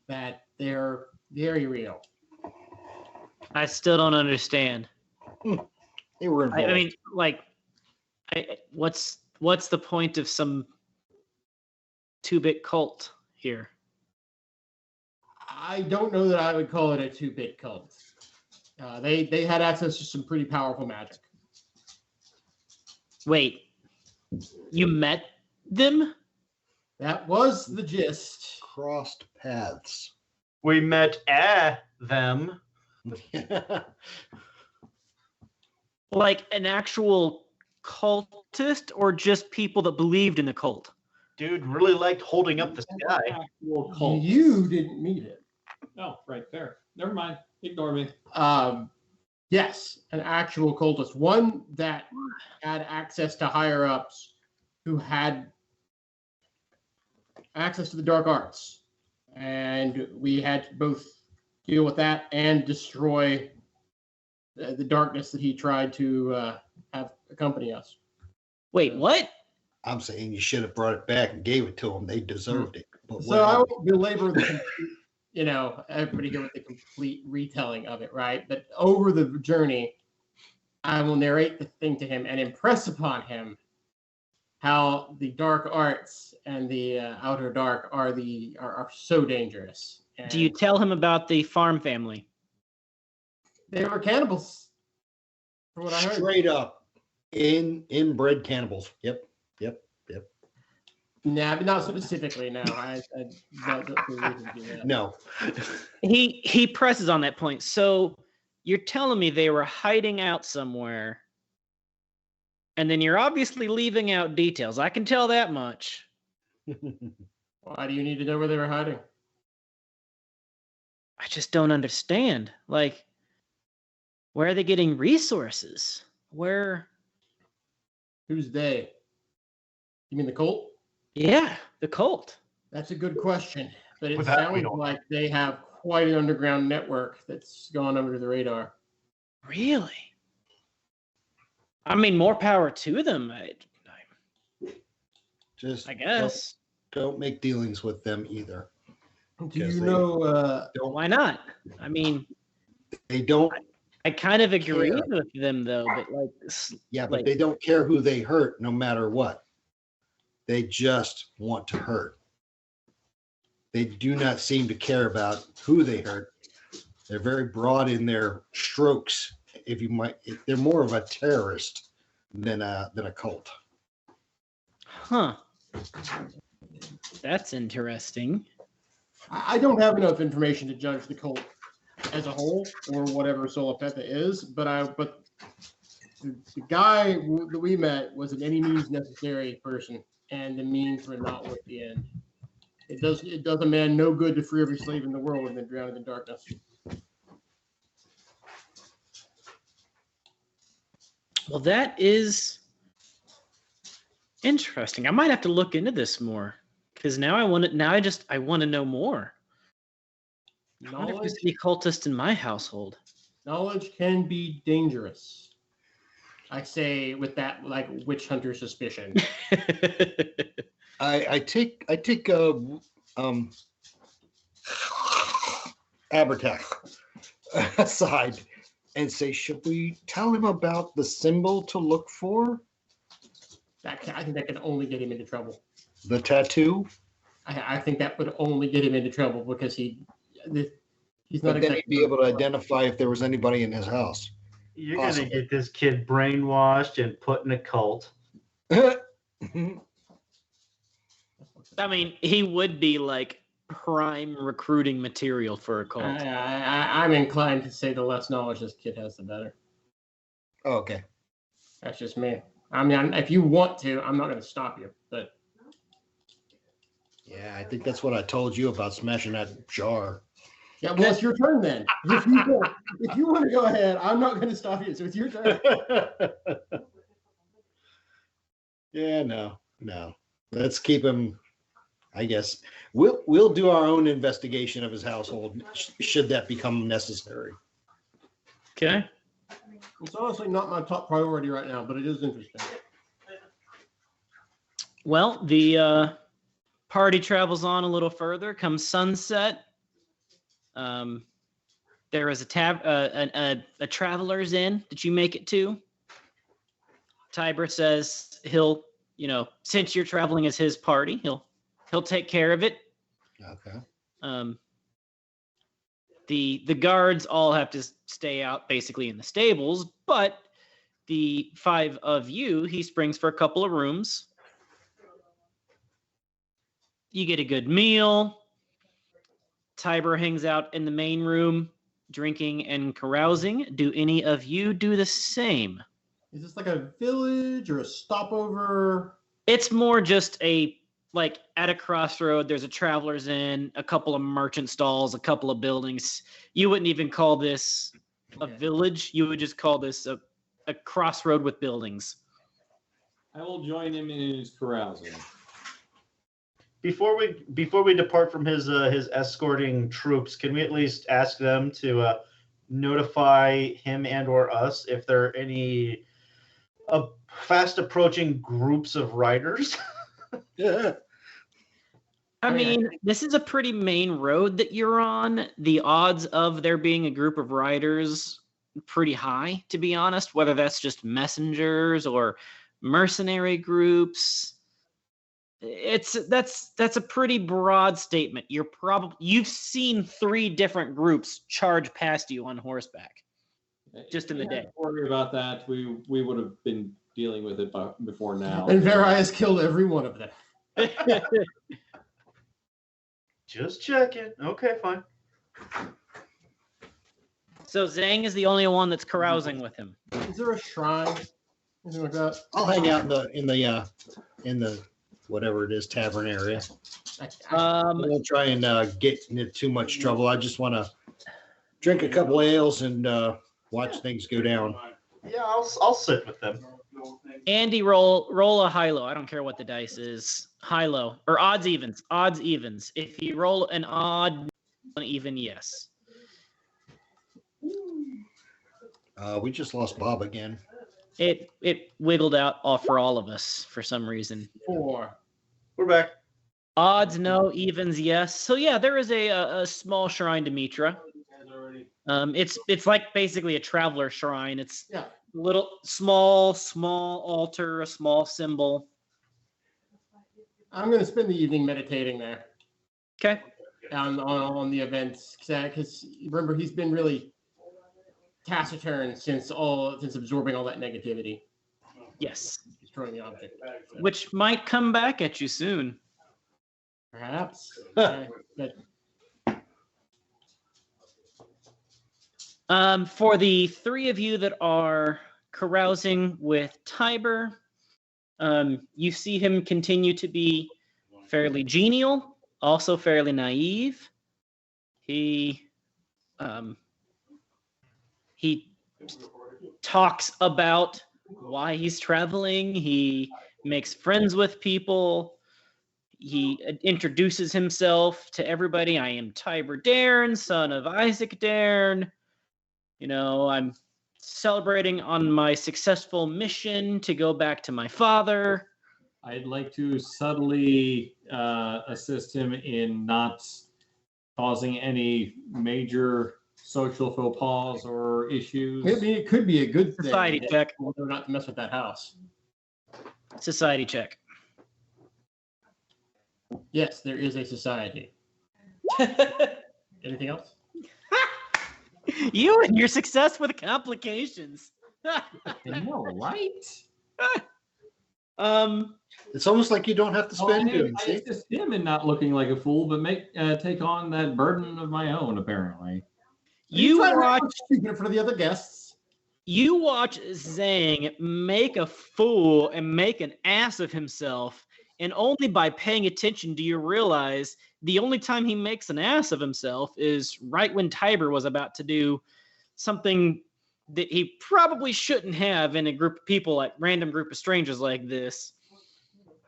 that they're very real. I still don't understand. They were involved. I mean, like, what's the point of some 2-bit cult here? I don't know that I would call it a 2-bit cult. They had access to some pretty powerful magic. Wait, you met them? That was the gist. Crossed paths. We met them. Like an actual cultist, or just people that believed in the cult? Dude really liked holding up the sky. Actual cult. You didn't meet it. Oh, right there. Never mind. Ignore me. Yes, an actual cultist. One that had access to higher ups who had access to the dark arts. And we had to both deal with that and destroy the darkness that he tried to have accompany us. Wait, what? I'm saying you should have brought it back and gave it to them. They deserved it. But So I won't belabor the complete, everybody here with the complete retelling of it, right? But over the journey, I will narrate the thing to him and impress upon him how the dark arts and the outer dark are so dangerous. And Do you tell him about the farm family? they were cannibals, from what I heard. straight up inbred cannibals. Yep. Nah, but not specifically. No, I don't the reason to do that. No. He presses on that point. So you're telling me they were hiding out somewhere, and then you're obviously leaving out details. I can tell that much. Why do you need to know where they were hiding? I just don't understand. Like, where are they getting resources? Where? Who's they? You mean the cult? Yeah, the cult. That's a good question, but it With that, we sounds don't like they have quite an underground network that's gone under the radar. Really? I mean, more power to them. Just I guess. don't make dealings with them either. Do Because you they- know? Why not? I mean, They don't. I kind of agree Care. with them though, but like, Yeah, but like- they don't care who they hurt, no matter what. They just want to hurt. They do not seem to care about who they hurt. They're very broad in their strokes. They're more of a terrorist than a cult. huh? That's interesting. I don't have enough information to judge the cult as a whole or whatever Solopetha is, but the guy that we met was an any means necessary person, and the means were not worth the end. It does a man no good to free every slave in the world and then drown in the darkness. Well, that is interesting. I might have to look into this more because now I want to know more. I wonder if there's Knowledge, any cultists in my household. knowledge can be dangerous. I say with that like witch hunter suspicion. I take Abertach aside and say, should we tell him about the symbol to look for? I think that can only get him into trouble. The tattoo? I think that would only get him into trouble because he's not But then he'd be able to identified. identify if there was anybody in his house. You're Possible. gonna get this kid brainwashed and put in a cult. I mean, he would be like prime recruiting material for a cult. I'm inclined to say the less knowledge this kid has, the better. Okay. That's just me. I mean, if you want to, I'm not going to stop you. But Yeah, I think that's what I told you about smashing that jar. yeah, well, it's your turn then. If you want to go ahead, I'm not going to stop you. So it's your turn. Yeah, no. Let's keep him. I guess we'll do our own investigation of his household should that become necessary. Okay. It's honestly not my top priority right now, but it is interesting. Well, the party travels on a little further. Comes sunset. There is a traveler's inn that you make it to. Tiber says he'll, since you're traveling as his party, he'll take care of it. Okay. The guards all have to stay out basically in the stables, but the 5 of you, he springs for a couple of rooms. You get a good meal. Tiber hangs out in the main room, drinking and carousing. Do any of you do the same? Is this like a village or a stopover? It's more just at a crossroad, there's a traveler's inn, a couple of merchant stalls, a couple of buildings. You wouldn't even call this a village. You would just call this a crossroad with buildings. I will join him in his carousing. Before we depart from his escorting troops, can we at least ask them to notify him and or us if there are any fast approaching groups of riders? Yeah. I mean, this is a pretty main road that you're on. The odds of there being a group of riders pretty high, to be honest, whether that's just messengers or mercenary groups. That's a pretty broad statement. You've seen 3 different groups charge past you on horseback just in the day. Don't worry about that. We would have been dealing with it before now. And Vera has killed every one of them. Just checking. Okay, fine. So Zhang is the only one that's carousing with him. Is there a shrine? Anything like that? I'll hang out in the whatever it is tavern area. I won't try and get into too much trouble. I just want to drink a couple ales and watch things go down. Yeah, I'll sit with them. Andy, roll a high-low. I don't care what the dice is. High-low. Or odds evens. Odds evens. If you roll an odd, an even, yes. We just lost Bob again. It wiggled out for all of us for some reason. 4. We're back. Odds no, evens yes. So yeah, there is a small shrine to Mitra. It's like basically a traveler shrine. It's little small altar, a small symbol. I'm going to spend the evening meditating there. Okay. On the events, because remember he's been really taciturn since absorbing all that negativity. Yes. Destroying the object. So. Which might come back at you soon. Perhaps. For the 3 of you that are carousing with Tiber, you see him continue to be fairly genial, also fairly naive. He talks about why he's traveling. He makes friends with people. He introduces himself to everybody. I am Tiber Dairn, son of Isaac Dairn. I'm celebrating on my successful mission to go back to my father. I'd like to subtly assist him in not causing any major social faux pas or issues. Maybe it could be a good thing. Society check. Whether or not to mess with that house. Society check. Yes, there is a society. Anything else? You and your success with complications. I know, right? It's almost like you don't have to spend it. I assist him in not looking like a fool, but take on that burden of my own, apparently. You watch speaking for the other guests. You watch Zhang make a fool and make an ass of himself, and only by paying attention do you realize the only time he makes an ass of himself is right when Tiber was about to do something that he probably shouldn't have in a group of people, like random group of strangers like this.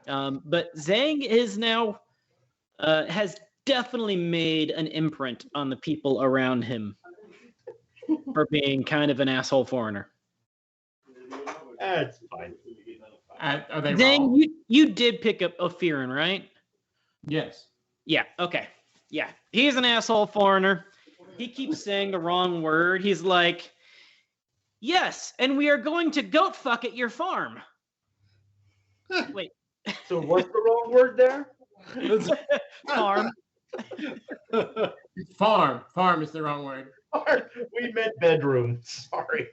But Zhang is now has definitely made an imprint on the people around him for being kind of an asshole foreigner. That's fine. Are they Zhang, wrong? you did pick up Ophirin, right? Yes. Yeah, okay. Yeah, he's an asshole foreigner. He keeps saying the wrong word. He's like, yes, and we are going to goat fuck at your farm. Wait, So what's the wrong word there? farm. Farm is the wrong word. We meant bedroom. Sorry.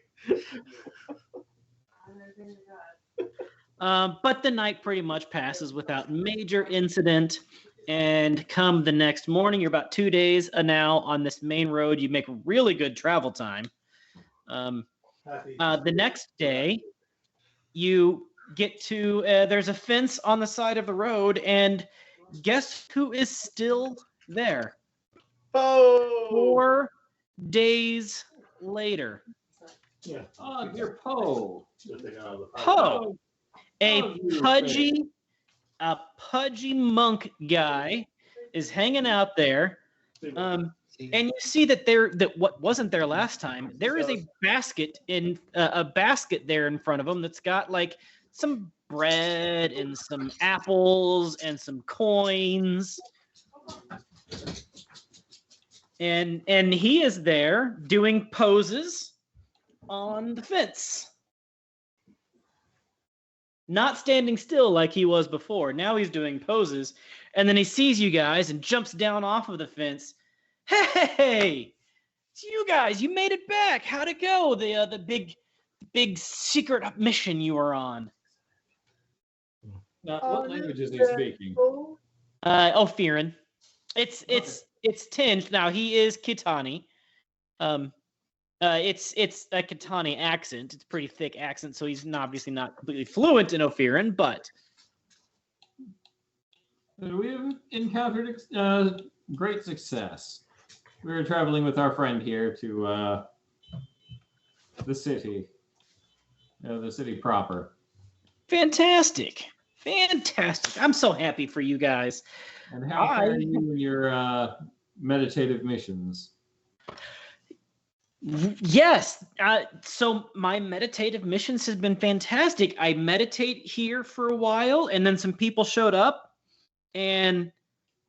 But the night pretty much passes without major incident. And come the next morning, you're about 2 days now on this main road. You make really good travel time. The next day, you get to, there's a fence on the side of the road, and guess who is still there? Oh, 4 days later. Oh, dear Poe. Poe, a Oh, you pudgy monk guy is hanging out there. And you see that what wasn't there last time. There is a basket there in front of him that's got like some bread and some apples and some coins. And he is there doing poses on the fence. Not standing still like he was before. Now he's doing poses. And then he sees you guys and jumps down off of the fence. Hey, it's you guys. You made it back. How'd it go? The big secret mission you were on. Now, what language is he speaking? Ophirin. It's tinged. Now he is Kitani. It's a Kitani accent. It's a pretty thick accent, so he's obviously not completely fluent in Ophirin, but We have encountered great success. We were traveling with our friend here to the city proper. fantastic. I'm so happy for you guys. And how fare you in your meditative missions? Yes. So my meditative missions has been fantastic. I meditate here for a while, and then some people showed up, and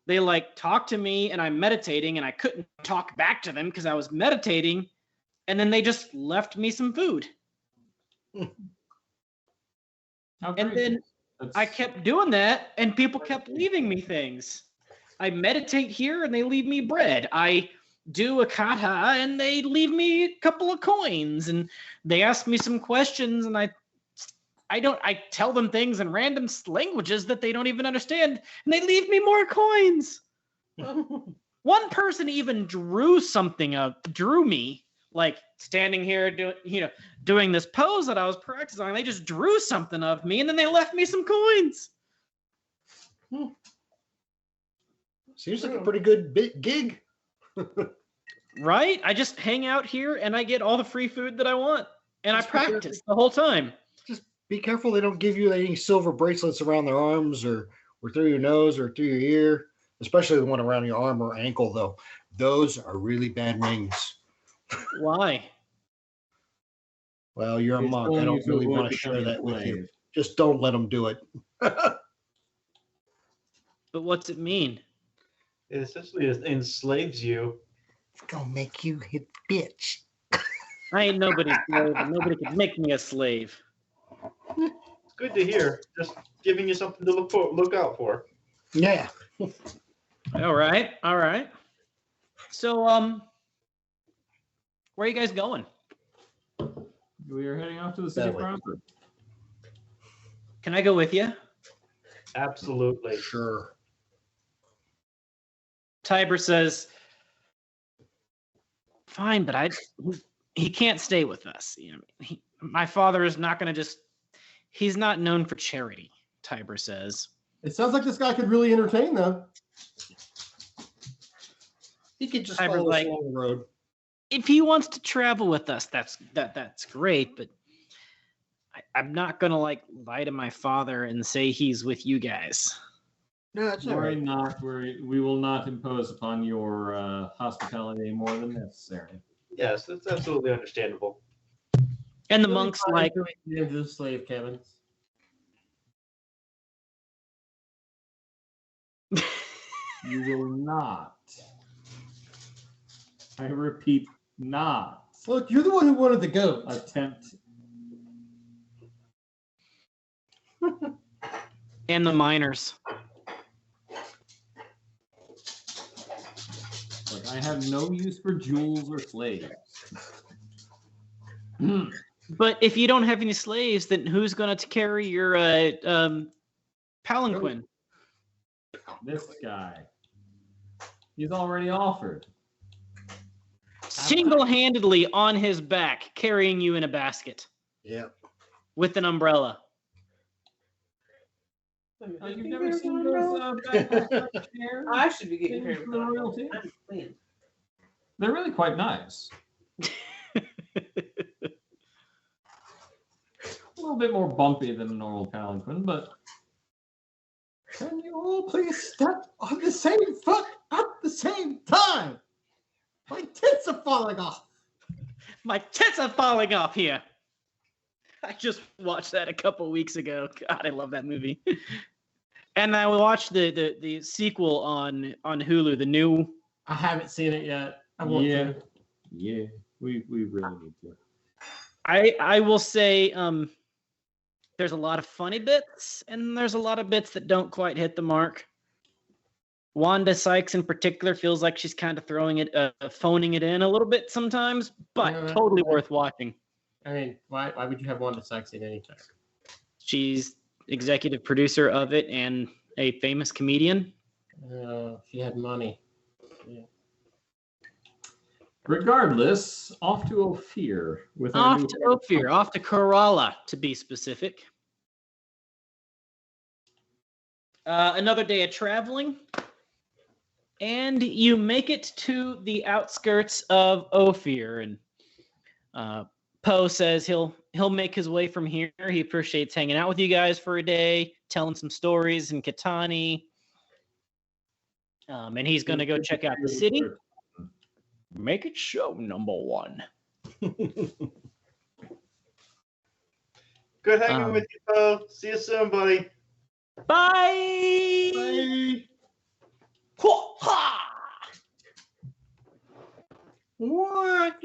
they like talked to me, and I'm meditating, and I couldn't talk back to them because I was meditating, and then they just left me some food. And then I kept doing that, and people kept leaving me things. I meditate here, and they leave me bread. I do a kata, and they leave me a couple of coins, and they ask me some questions, and I tell them things in random languages that they don't even understand, and they leave me more coins. One person even drew me, like standing here doing this pose that I was practicing on. They just drew something of me, and then they left me some coins. Seems like a pretty good gig. Right? I just hang out here, and I get all the free food that I want, and Just I practice the whole time. Just be careful they don't give you any silver bracelets around their arms or through your nose or through your ear, especially the one around your arm or ankle, though. Those are really bad rings. Why? Well, you're a It's monk. going I don't to really avoid want to share becoming that with you. slave. Just don't let them do it. But what's it mean? It essentially enslaves you. It's gonna make you hit bitch. I ain't nobody's slave, and nobody can make me a slave. It's good to hear. Just giving you something to look out for. Yeah. All right. So, where are you guys going? We are heading off to the city That way. proper. Can I go with you? Absolutely. Sure. Tiber says, fine, but he can't stay with us. My father is not going to just. He's not known for charity. Tiber says. It sounds like this guy could really entertain them. He could just Tiber's follow us like, along the road. if he wants to travel with us, that's great. But I'm not gonna lie to my father and say he's with you guys. No, it's all Worry right. not. We will not impose upon your hospitality more than necessary. Yes, that's absolutely understandable. And the monk's like, into the slave cabins. You will not. I repeat, not Look, you're the one who wanted the goat. attempt. and the miners. Like, I have no use for jewels or slaves. But if you don't have any slaves, then who's gonna carry your palanquin? This guy. He's already offered. Single-handedly on his back, carrying you in a basket Yeah. with an umbrella. Oh, you've never seen those backpack chairs? I should be getting Things paid for for that. royalty? I'm clean. They're really quite nice. A little bit more bumpy than a normal palanquin, but Can you all please step on the same foot at the same time? My tits are falling off. My tits are falling off here. I just watched that a couple weeks ago. God, I love that movie. And I watched the sequel on Hulu, the new. I haven't seen it yet. I want yeah, to. yeah, we really need to. I will say there's a lot of funny bits, and there's a lot of bits that don't quite hit the mark. Wanda Sykes in particular feels like she's kind of phoning it in a little bit sometimes, but Yeah. totally worth watching. I mean, why would you have Wanda Sykes in anything? She's executive producer of it and a famous comedian. She had money. Regardless, off to Ophir with our Off new to Ophir, off to Kerala, to be specific. Another day of traveling, and you make it to the outskirts of Ophir. And Poe says he'll make his way from here. He appreciates hanging out with you guys for a day, telling some stories in Katani. And he's going to go check out the city. Make it show, number one. Good hanging with you, Bo. See you soon, buddy. Bye! Bye. Hua-ha! What?